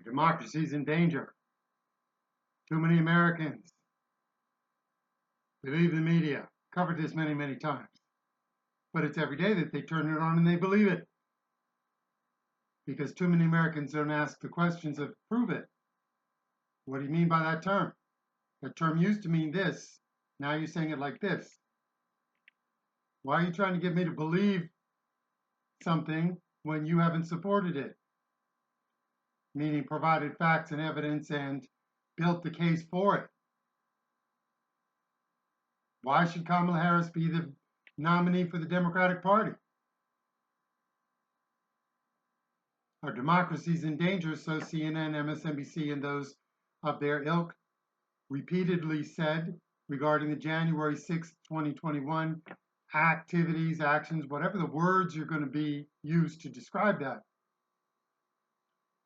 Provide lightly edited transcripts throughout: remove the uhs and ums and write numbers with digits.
Democracy's in danger. Too many Americans believe the media. Covered this many, many times. But it's every day that they turn it on and they believe it. Because too many Americans don't ask the questions that prove it. What do you mean by that term? That term used to mean this. Now you're saying it like this. Why are you trying to get me to believe something when you haven't supported it? Meaning provided facts and evidence and built the case for it. Why should Kamala Harris be the nominee for the Democratic Party? Our democracy is in danger, so CNN, MSNBC, and those of their ilk repeatedly said regarding the January 6, 2021 activities, actions, whatever the words you're going to be used to describe that.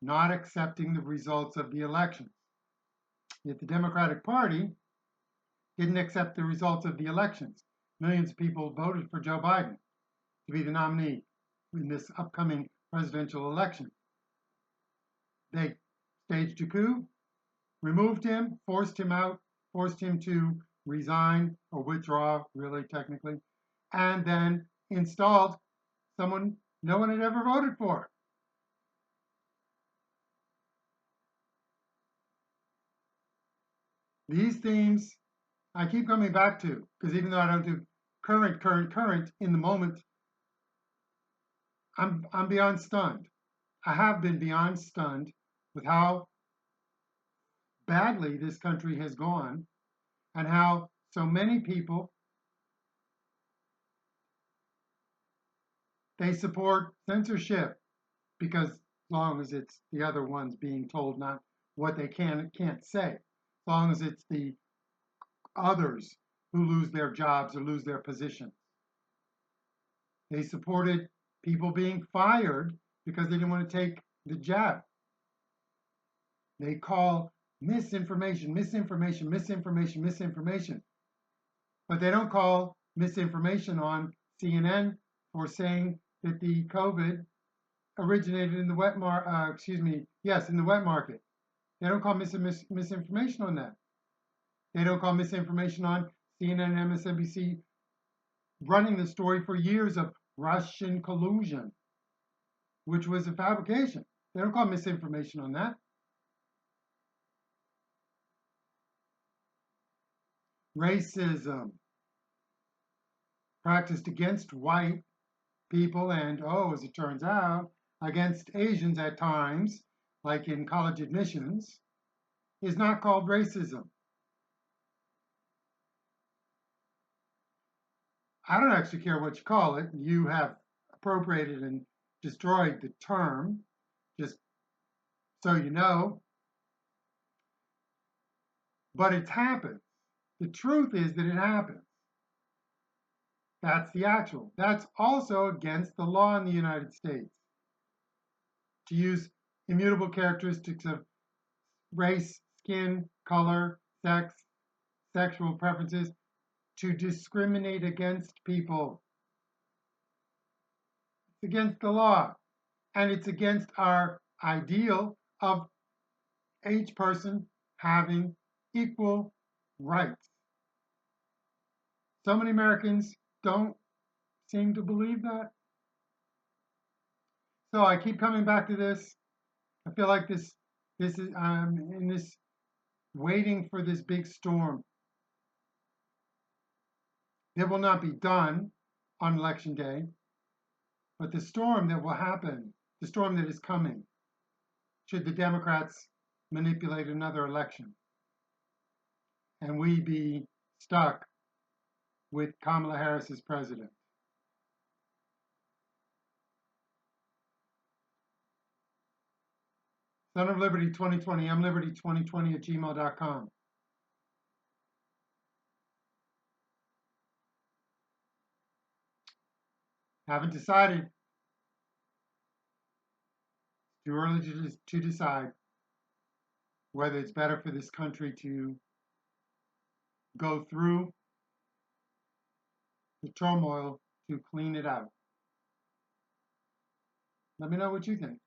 Not accepting the results of the elections. Yet the Democratic Party didn't accept the results of the elections. Millions of people voted for Joe Biden to be the nominee in this upcoming presidential election. They staged a coup, removed him, forced him out, forced him to resign or withdraw, really technically, and then installed someone no one had ever voted for. These themes I keep coming back to, because even though I don't do current in the moment, I'm beyond stunned. I have been beyond stunned with how badly this country has gone and how so many people, they support censorship because as long as it's the other ones being told not what they can and can't say, as long as it's the others who lose their jobs or lose their positions. They supported people being fired because they didn't want to take the jab. They call misinformation, misinformation, misinformation, misinformation. But they don't call misinformation on CNN for saying that the COVID originated in the wet market. In the wet market. They don't call misinformation on that. They don't call misinformation on CNN and MSNBC running the story for years of Russian collusion, which was a fabrication. They don't call misinformation on that. Racism practiced against white people and, as it turns out, against Asians at times, like in college admissions, is not called racism. I don't actually care what you call it. You have appropriated and destroyed the term, just so you know. But it's happened. The truth is that it happens. That's the actual. That's also against the law in the United States. To use immutable characteristics of race, skin, color, sex, sexual preferences, to discriminate against people. It's against the law. And it's against our ideal of each person having equal rights. So many Americans don't seem to believe that. So I keep coming back to this. I feel like this is in this waiting for this big storm. It will not be done on election day, but the storm that will happen, the storm that is coming, should the Democrats manipulate another election and we be stuck with Kamala Harris as president. Son of Liberty 2020, mliberty2020@gmail.com. Haven't decided. It's too early to decide whether it's better for this country to go through the turmoil to clean it out. Let me know what you think.